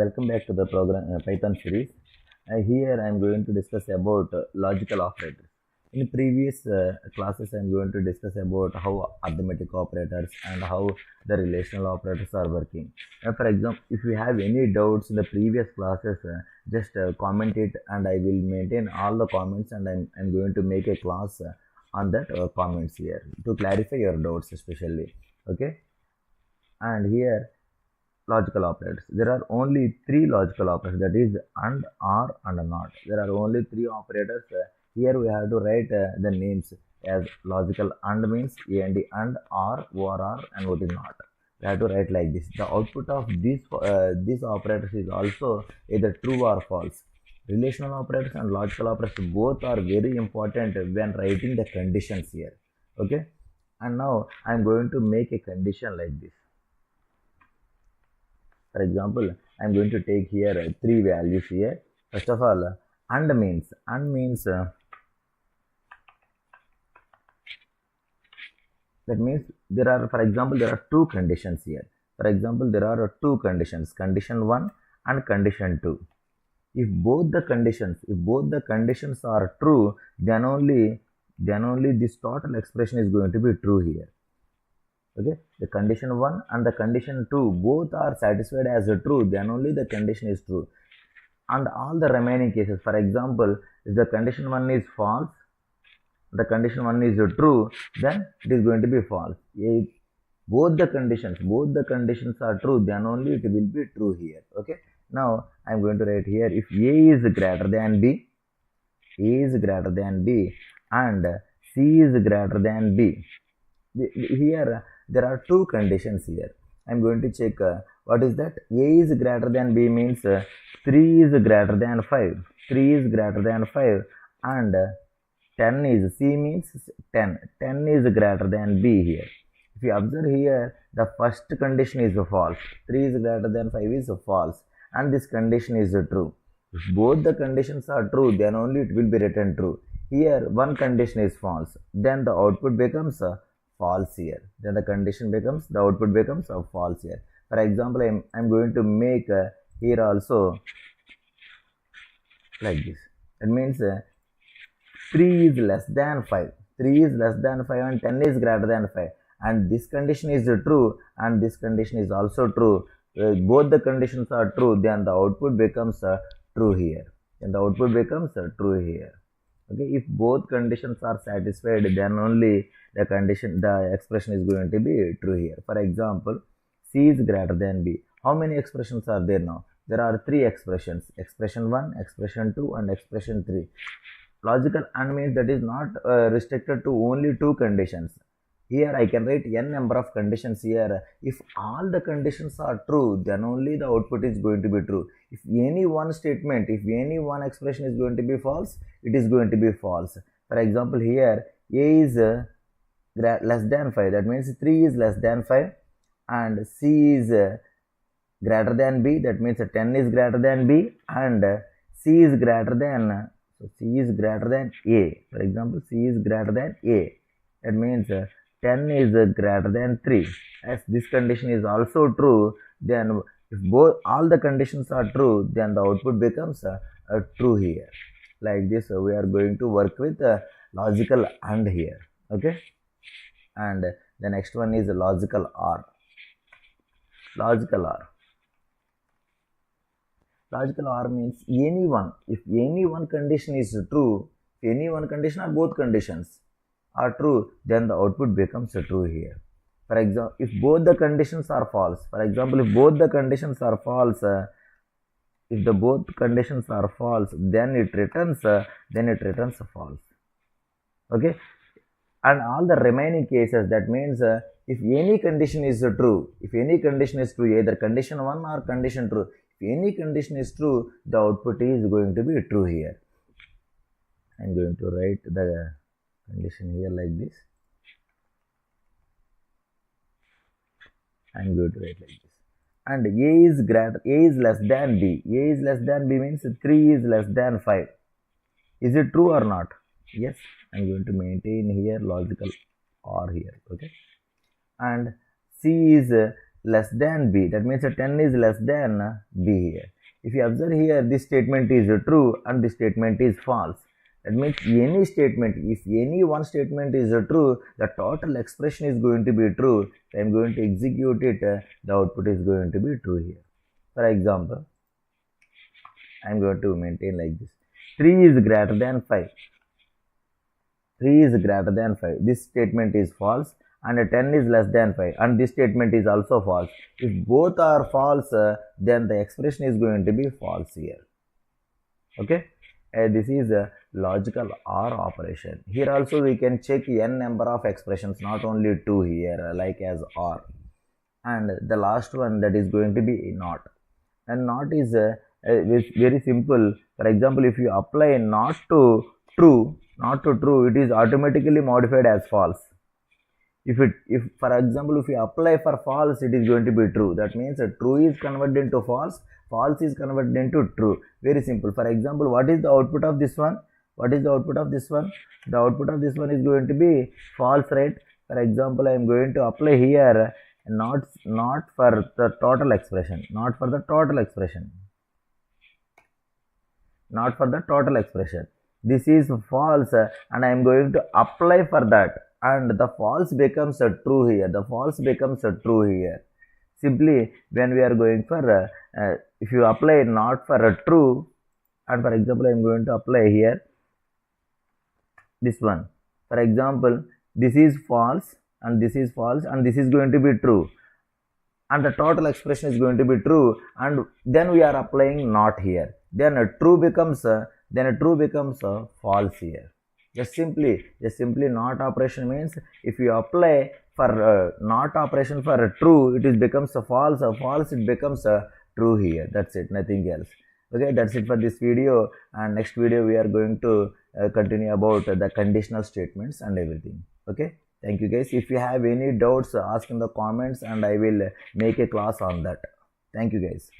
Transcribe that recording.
Welcome back to the program Python series. Here I am going to discuss about logical operators. In previous classes, I am going to discuss about how arithmetic operators and how the relational operators are working. For example, if you have any doubts in the previous classes, just comment it, and I will maintain all the comments, and I'm going to make a class on that comments here to clarify your doubts especially. Okay, and here logical operators. There are only three logical operators, that is and, or, and not. There are only three operators. Here we have to write the names as logical and means A and D, and or, and what is not. We have to write like this. The output of these operators is also either true or false. Relational operators and logical operators both are very important when writing the conditions here. Okay, and now I am going to make a condition like this. For example, I am going to take here three values here. First of all, and means that means there are, for example, there are two conditions here. For example, there are two conditions, condition 1 and condition 2. If both the conditions are true, then only this total expression is going to be true here. Okay, the condition 1 and the condition 2 both are satisfied as true, then only the condition is true. And all the remaining cases, for example, if the condition 1 is false, the condition 1 is true, then it is going to be false. If both the conditions are true, then only it will be true here. Okay, now I am going to write here, if A is greater than B, and C is greater than B. Here there are two conditions here. I am going to check what is that. A is greater than B means 3 is greater than 5. 3 is greater than 5, and 10 is, C means 10. 10 is greater than B here. If you observe here, the first condition is false. 3 is greater than 5 is false, and this condition is true. If both the conditions are true, then only it will be written true. Here one condition is false, then the output becomes false here. Then the output becomes false here. For example, I'm going to make here also like this. It means 3 is less than 5. 3 is less than 5 and 10 is greater than 5. And this condition is true, and this condition is also true. Both the conditions are true, then the output becomes true here. Okay, if both conditions are satisfied, then only the expression is going to be true here. For example, C is greater than B. How many expressions are there now? There are three expressions, expression 1, expression 2, and expression 3. Logical and means that is not restricted to only two conditions. Here I can write n number of conditions here. If all the conditions are true, then only the output is going to be true. If any one expression is going to be false, it is going to be false. For example, here A is less than 5. That means 3 is less than 5, and C is greater than B. That means 10 is greater than B, and C is greater than A. For example, C is greater than A. That means 10 is greater than 3. As this condition is also true, then if all the conditions are true, then the output becomes true here. Like this, we are going to work with logical AND here. Okay, and the next one is logical OR. Logical OR means if any one condition is true, any one condition or both conditions are true, then the output becomes true here. For example, if both the conditions are false, then it returns false. Okay, and all the remaining cases, that means if any condition is true, either condition 1 or condition 2, if any condition is true, the output is going to be true here. I am going to write the condition here like this. I am going to write like this. And A is less than B. A is less than B means 3 is less than 5. Is it true or not? Yes, I am going to maintain here logical OR here. Okay, and C is less than b, that means 10 is less than b here. If you observe here, this statement is true and this statement is false. That means any statement, if any one statement is true, the total expression is going to be true. So I am going to execute it, the output is going to be true here. For example, I am going to maintain like this. 3 is greater than 5. 3 is greater than 5. This statement is false, and 10 is less than 5, and this statement is also false. If both are false, then the expression is going to be false here. Okay, this is a logical OR operation. Here also we can check n number of expressions, not only 2 here, like as OR. And the last one, that is going to be NOT. And NOT is very simple. For example, if you apply not to true, it is automatically modified as false. If for example, if you apply for false, it is going to be true. That means true is converted into false, false is converted into true. Very simple. For example, what is the output of this one? What is the output of this one? The output of this one is going to be false, right? For example, I am going to apply here not for the total expression, not for the total expression. This is false, and I am going to apply for that, and the false becomes a true here. Simply, when we are going for if you apply not for a true, and for example, I am going to apply here this one. For example, this is false, and this is false, and this is going to be true, and the total expression is going to be true, and then we are applying not here. Then a true becomes false here. Just simply not operation means if you apply for not operation for a true, it becomes a false. A false, it becomes a true here. That's it, nothing else. Okay, that's it for this video, and next video we are going to continue about the conditional statements and everything. Okay, thank you guys. If you have any doubts, ask in the comments, and I will make a class on that. Thank you guys.